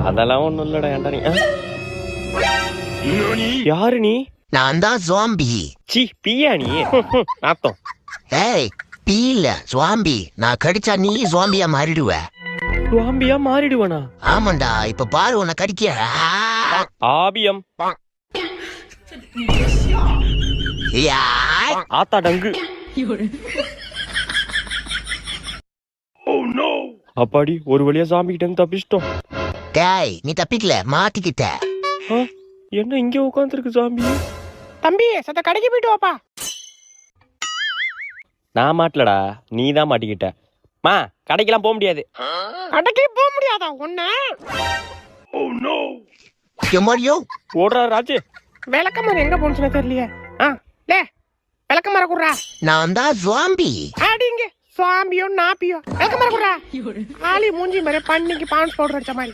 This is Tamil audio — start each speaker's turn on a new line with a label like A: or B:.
A: அதெல்லாம் ஒண்ணும் இல்லடா. ஏன்டா நீ யாரு? நீ
B: நான் தான் ஜாம்பி.
A: சி பியா நீ? நாத்தம்.
B: ஏய் பீ இல்ல ஜாம்பி. நான் கடிச்சா நீ ஜாம்பியா மாறிடுவ.
A: ஜாம்பியா மாறிடுவனா?
B: ஆமாண்டா, இப்ப பாரு உன்னை கடிக்க.
A: ஆபியம்.
B: யாய்.
A: ஆத்தா டங்கு. அப்பாடி ஒரு வழியா ஜாம்பி கிட்ட இருந்து தப்பிச்சிட்டோம்.
B: டேய் நீ தப்பிக்கல, மாட்டிக்கிட்ட.
A: என்ன இங்க உட்காந்துருக்கு ஜாம்பி?
C: தம்பி சத்த கடைக்கு போயிட்டு வாப்பா.
A: நான் மாட்டலடா, நீ தான் மாட்டிக்கிட்ட. மா கடைக்கெல்லாம் போக முடியாது.
C: கடைக்கே போக முடியாதா ஒண்ணு?
B: எம்மாடியோ
A: ஓடுறா ராஜு.
C: விளக்கமரம் எங்க போனுச்சுன்னு தெரியலையே. லே விளக்கமரம் குடுறா.
B: நான் தான் ஜாம்பி.
C: அடிங்க சுவாம்பியோ நாப்பியோ விளக்கமரம் குடுறா. ஆளி மூஞ்சி மாதிரி பண்ணிக்கு பான்ஸ் பவுடர் அடிச்ச மாதிரி.